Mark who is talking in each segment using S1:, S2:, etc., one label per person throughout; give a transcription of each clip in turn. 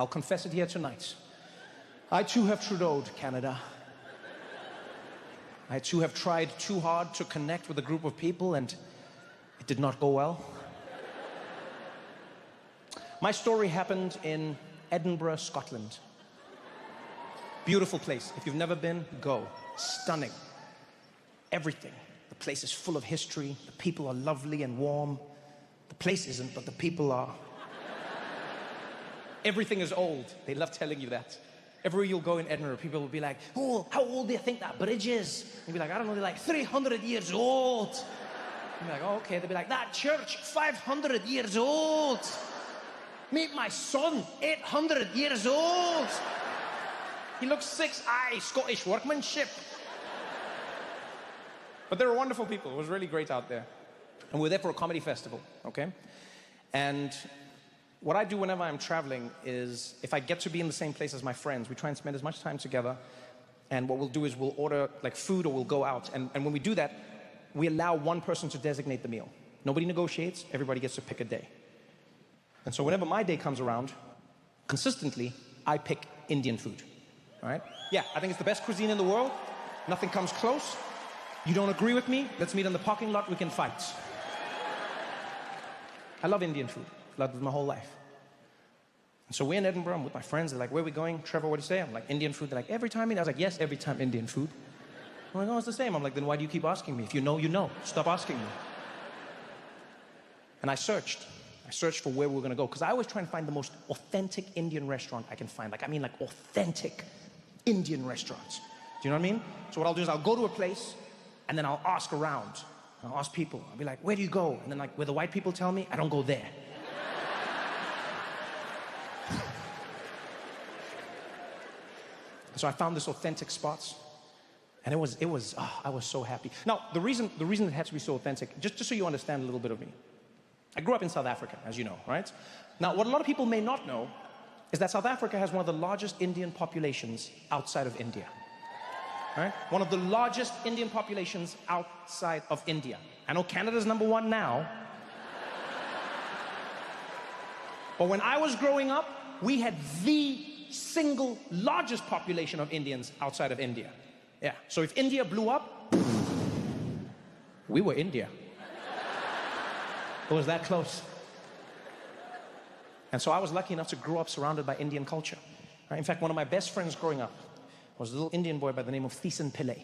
S1: I'll confess it here tonight. I too have Trudeau'd Canada. I too have tried too hard to connect with a group of people, and it did not go well. My story happened in Edinburgh, Scotland. Beautiful place. If you've never been, go. Stunning. Everything. The place is full of history. The people are lovely and warm. The place isn't, but the people are. Everything is old. They love telling you that. Everywhere you'll go in Edinburgh, people will be like, oh, how old do you think that bridge is? You'll be like, I don't know, they're like 300 years old. You'll be like, oh, okay. They'll be like, that church, 500 years old. Meet my son, 800 years old. He looks 6, Scottish workmanship. But they were wonderful people. It was really great out there. And we were there for a comedy festival, okay? And what I do whenever I'm traveling is, if I get to be in the same place as my friends, we try and spend as much time together. And what we'll do is we'll order like food or we'll go out. And when we do that, we allow one person to designate the meal. Nobody negotiates, everybody gets to pick a day. And so whenever my day comes around, consistently, I pick Indian food, all right? Yeah, I think it's the best cuisine in the world. Nothing comes close. You don't agree with me? Let's meet in the parking lot, we can fight. I love Indian food. I've loved it my whole life. And so we're in Edinburgh, I'm with my friends, they're like, where are we going? Trevor, what do you say? I'm like, Indian food. They're like, every time Indian? I was like, yes, every time Indian food. I'm like, oh, it's the same. I'm like, then why do you keep asking me? If you know, you know. Stop asking me. And I searched for where we were gonna go, because I always try and find the most authentic Indian restaurant I can find. Like, I mean like authentic Indian restaurants. Do you know what I mean? So what I'll do is I'll go to a place, and then I'll ask around. I'll ask people. I'll be like, where do you go? And then like, where the white people tell me, I don't go there. So I found this authentic spots, and I was so happy. Now, the reason it had to be so authentic, just so you understand a little bit of me. I grew up in South Africa, as you know, right? Now, what a lot of people may not know is that South Africa has one of the largest Indian populations outside of India. Right? One of the largest Indian populations outside of India. I know Canada's #1 now. But when I was growing up, we had the single largest population of Indians outside of India. Yeah, so if India blew up, we were India. It was that close. And so I was lucky enough to grow up surrounded by Indian culture. Right? In fact, one of my best friends growing up was a little Indian boy by the name of Thiessen Pillay.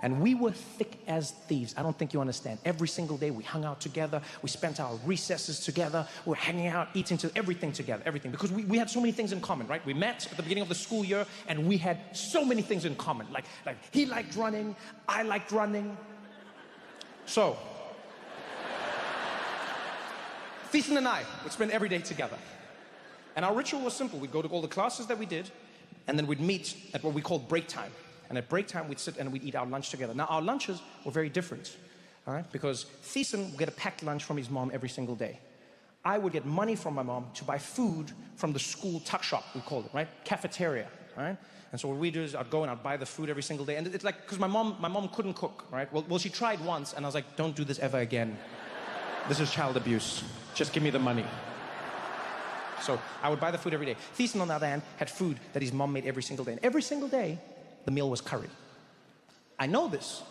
S1: And we were thick as thieves. I don't think you understand. Every single day we hung out together. We spent our recesses together. We were hanging out, eating everything together, everything. Because we had so many things in common, right? We met at the beginning of the school year and we had so many things in common. Like he liked running, I liked running. So, Thiessen and I would spend every day together. And our ritual was simple. We'd go to all the classes that we did, and then we'd meet at what we called break time. And at break time, we'd sit and we'd eat our lunch together. Now, our lunches were very different, all right? Because Thiessen would get a packed lunch from his mom every single day. I would get money from my mom to buy food from the school tuck shop, we called it, right? Cafeteria, all right? And so what we do is I'd go and I'd buy the food every single day. And it's like, because my mom couldn't cook, right? Well, she tried once, and I was like, don't do this ever again. This is child abuse. Just give me the money. So I would buy the food every day. Thiessen, on the other hand, had food that his mom made every single day. And every single day, the meal was curry. I know this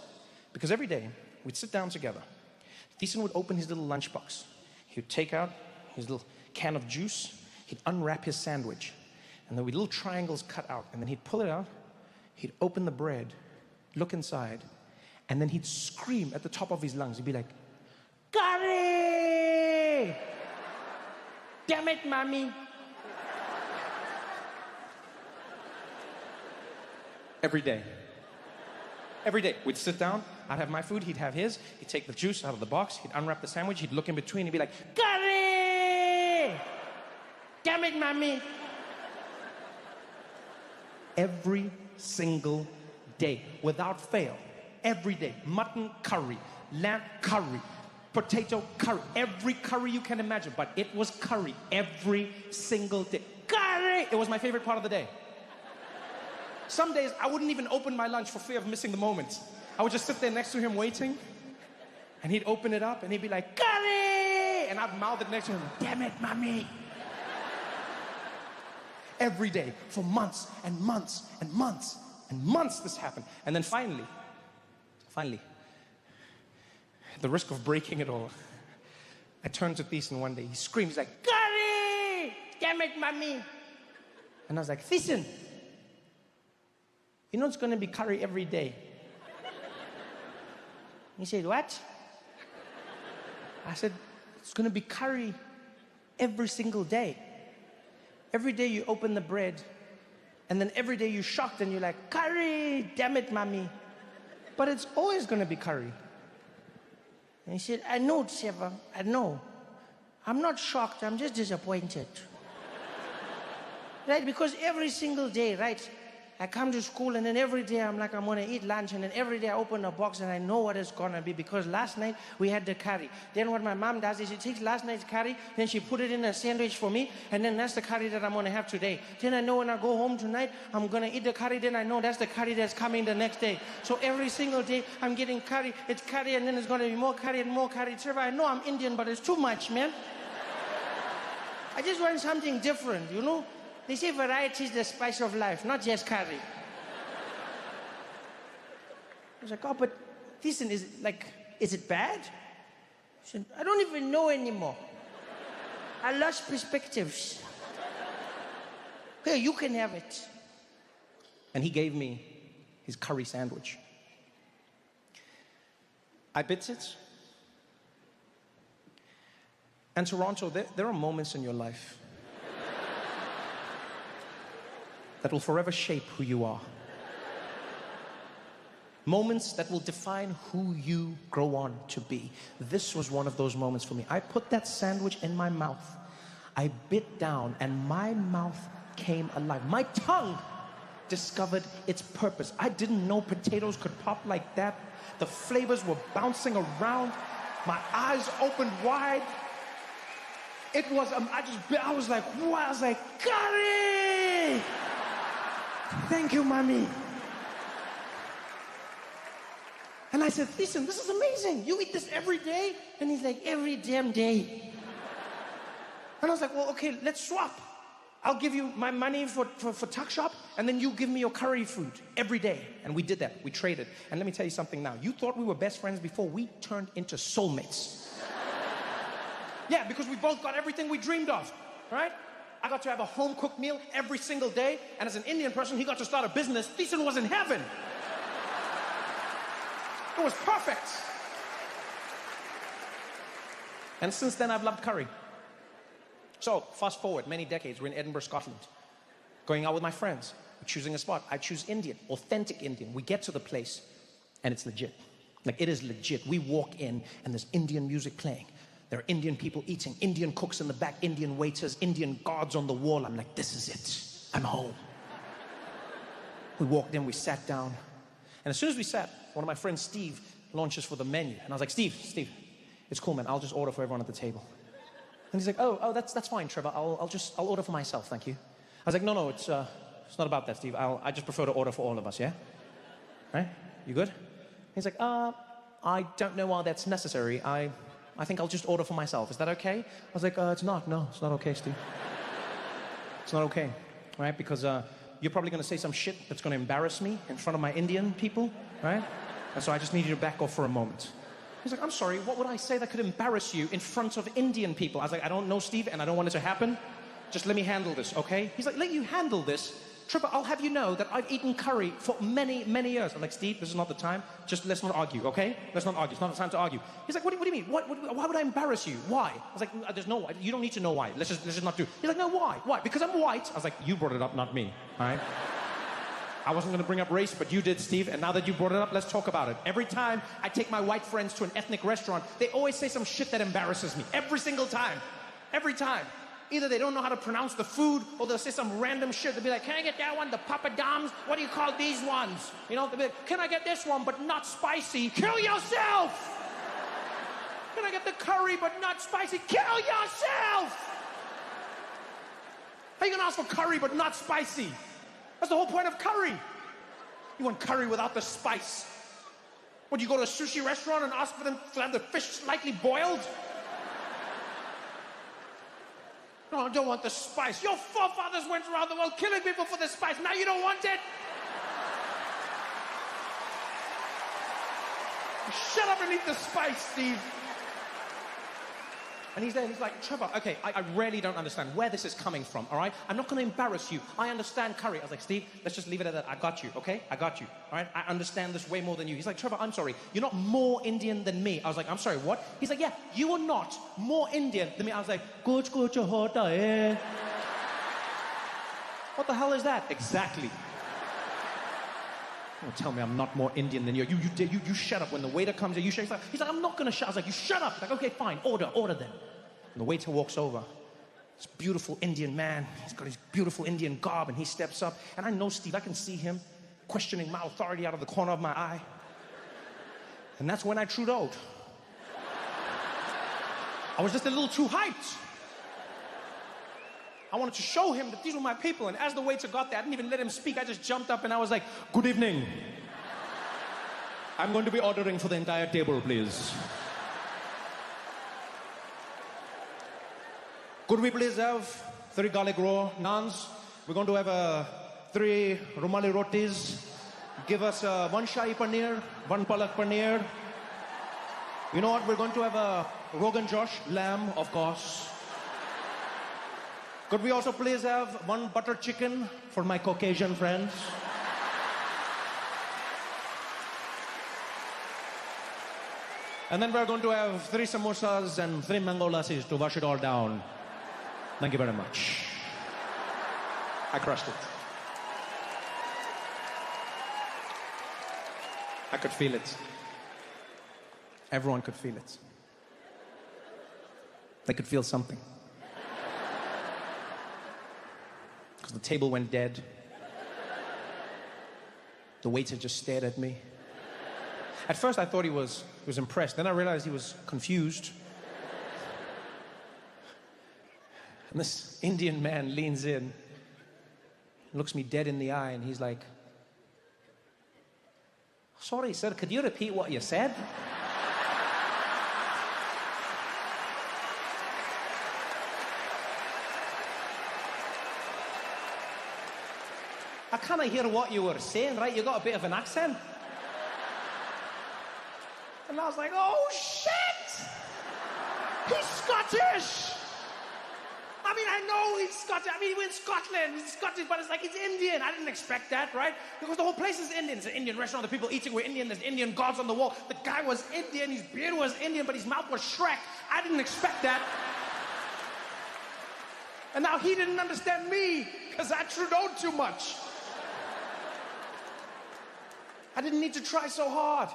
S1: because every day we'd sit down together. Thiessen would open his little lunchbox. He would take out his little can of juice. He'd unwrap his sandwich. And there would be little triangles cut out. And then he'd pull it out. He'd open the bread, look inside, and then he'd scream at the top of his lungs. He'd be like, curry! Damn it, mommy! Every day. Every day. We'd sit down, I'd have my food, he'd have his, he'd take the juice out of the box, he'd unwrap the sandwich, he'd look in between, he'd be like, curry! Damn it, mommy! Every single day, without fail, every day, mutton curry, lamb curry, potato curry, every curry you can imagine, but it was curry every single day. Curry! It was my favorite part of the day. Some days, I wouldn't even open my lunch for fear of missing the moment. I would just sit there next to him waiting, and he'd open it up, and he'd be like, curry! And I'd mouth it next to him, damn it, mommy! every day for months and months and months and months this happened. And then finally, at the risk of breaking it all, I turned to Thiessen one day. He screams like, "Curry! Damn it, mommy!" And I was like, "Thiessen, you know it's going to be curry every day." He said, "What?" I said, "It's going to be curry every single day. Every day you open the bread, and then every day you're shocked and you're like, 'Curry! Damn it, mommy!' But it's always going to be curry." And he said, "I know, Trevor, I know. I'm not shocked, I'm just disappointed." Right? Because every single day, right, I come to school and then every day I'm like, I'm gonna eat lunch, and then every day I open a box and I know what it's gonna be, because last night we had the curry. Then what my mom does is she takes last night's curry, then she put it in a sandwich for me, and then that's the curry that I'm gonna have today. Then I know when I go home tonight, I'm gonna eat the curry, then I know that's the curry that's coming the next day. So every single day I'm getting curry, it's curry, and then it's gonna be more curry and more curry. Trevor, I know I'm Indian, but it's too much, man. I just want something different, you know? They say variety is the spice of life, not just curry. I was like, "Oh, but Thiessen, is it bad?" He said, "I don't even know anymore. I lost perspectives. Here, you can have it." And he gave me his curry sandwich. I bit it. And Toronto, there are moments in your life that will forever shape who you are. Moments that will define who you grow on to be. This was one of those moments for me. I put that sandwich in my mouth. I bit down and my mouth came alive. My tongue discovered its purpose. I didn't know potatoes could pop like that. The flavors were bouncing around. My eyes opened wide. It was, I was like, wow, I was like, "Curry! Thank you, mommy." And I said, "Listen, this is amazing. You eat this every day?" And he's like, "Every damn day." And I was like, "Well, okay, let's swap. I'll give you my money for tuck shop, and then you give me your curry food every day." And we did that. We traded. And let me tell you something now. You thought we were best friends before. We turned into soulmates. Yeah, because we both got everything we dreamed of, right? I got to have a home-cooked meal every single day, and as an Indian person, he got to start a business. Thiessen was in heaven. It was perfect. And since then, I've loved curry. So, fast forward many decades, we're in Edinburgh, Scotland, going out with my friends. We're choosing a spot. I choose Indian, authentic Indian. We get to the place, and it's legit. Like, it is legit. We walk in, and there's Indian music playing. There are Indian people eating, Indian cooks in the back, Indian waiters, Indian guards on the wall. I'm like, this is it. I'm home. We walked in, we sat down. And as soon as we sat, one of my friends, Steve, launches for the menu. And I was like, Steve, it's cool, man. I'll just order for everyone at the table. And he's like, oh, that's fine, Trevor. I'll order for myself, thank you. I was like, no, it's not about that, Steve. I just prefer to order for all of us, yeah? Right? You good? He's like, I don't know why that's necessary. I think I'll just order for myself. Is that okay? I was like, it's not. No, it's not okay, Steve. It's not okay, right? Because you're probably going to say some shit that's going to embarrass me in front of my Indian people, right? And so I just need you to back off for a moment. He's like, I'm sorry, what would I say that could embarrass you in front of Indian people? I was like, I don't know, Steve, and I don't want it to happen. Just let me handle this, okay? He's like, let you handle this? Trevor, I'll have you know that I've eaten curry for many, many years. I'm like, Steve, this is not the time. Just let's not argue, okay? Let's not argue. It's not the time to argue. He's like, what do you mean? Why would I embarrass you? Why? I was like, there's no why. You don't need to know why. Let's just not do it. He's like, no, why? Why? Because I'm white. I was like, you brought it up, not me, all right? I wasn't going to bring up race, but you did, Steve. And now that you brought it up, let's talk about it. Every time I take my white friends to an ethnic restaurant, they always say some shit that embarrasses me. Every single time. Every time. Either they don't know how to pronounce the food, or they'll say some random shit. They'll be like, can I get that one? The papadums? What do you call these ones? You know, they'll be like, can I get this one, but not spicy? Kill yourself! Can I get the curry, but not spicy? Kill yourself! How are you gonna ask for curry, but not spicy? That's the whole point of curry. You want curry without the spice. Would you go to a sushi restaurant and ask for them to have the fish slightly boiled? No, I don't want the spice. Your forefathers went around the world killing people for the spice. Now you don't want it? Shut up and eat the spice, Steve. And he's there, and he's like, Trevor, okay, I really don't understand where this is coming from, all right? I'm not going to embarrass you. I understand curry. I was like, Steve, let's just leave it at that. I got you, okay? I got you, all right? I understand this way more than you. He's like, Trevor, I'm sorry. You're not more Indian than me. I was like, I'm sorry, what? He's like, yeah, you are not more Indian than me. I was like, what the hell is that? Exactly. Don't tell me I'm not more Indian than you. You shut up. When the waiter comes in, you shut up. He's like, I'm not going to shut. I was like, you shut up. Like, okay, fine. Order then. And the waiter walks over. This beautiful Indian man. He's got his beautiful Indian garb, and he steps up. And I know Steve. I can see him questioning my authority out of the corner of my eye. And that's when I trudeaued. I was just a little too hyped. I wanted to show him that these were my people, and as the waiter got there, I didn't even let him speak. I just jumped up and I was like, good evening. I'm going to be ordering for the entire table, please. Could we please have 3 garlic raw naans? We're going to have 3 rumali rotis. Give us 1 shahi paneer, 1 palak paneer. You know what? We're going to have a Rogan Josh lamb, of course. Could we also please have 1 butter chicken for my Caucasian friends? And then we're going to have 3 samosas and 3 mango lassis to wash it all down. Thank you very much. I crushed it. I could feel it. Everyone could feel it. They could feel something. The table went dead. The waiter just stared at me. At first I thought he was impressed. Then I realized he was confused. And this Indian man leans in, looks me dead in the eye, and he's like, sorry, sir, could you repeat what you said? I can't hear what you were saying, right? You got a bit of an accent. And I was like, oh, shit! He's Scottish! I mean, I know he's Scottish. I mean, we're in Scotland. He's Scottish, but it's like he's Indian. I didn't expect that, right? Because the whole place is Indian. It's an Indian restaurant. The people eating were Indian. There's Indian gods on the wall. The guy was Indian. His beard was Indian, but his mouth was Shrek. I didn't expect that. And now he didn't understand me because I trudeaued too much. I didn't need to try so hard.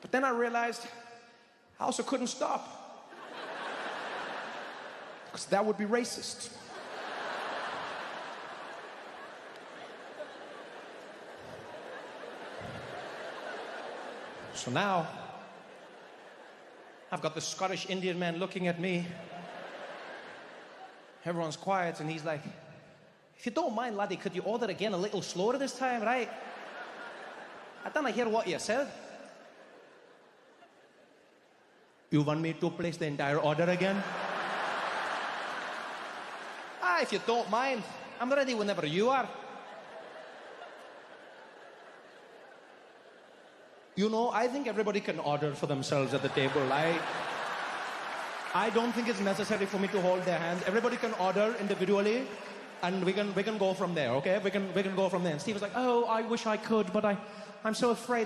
S1: But then I realized I also couldn't stop. Because that would be racist. So now, I've got the Scottish Indian man looking at me. Everyone's quiet, and he's like, if you don't mind, laddie, could you order again a little slower this time, right? I didn't hear what you said. You want me to place the entire order again? If you don't mind, I'm ready whenever you are. You know, I think everybody can order for themselves at the table. I don't think it's necessary for me to hold their hands. Everybody can order individually. And we can go from there, okay? We can go from there. And Steve was like, oh, I wish I could, but I'm so afraid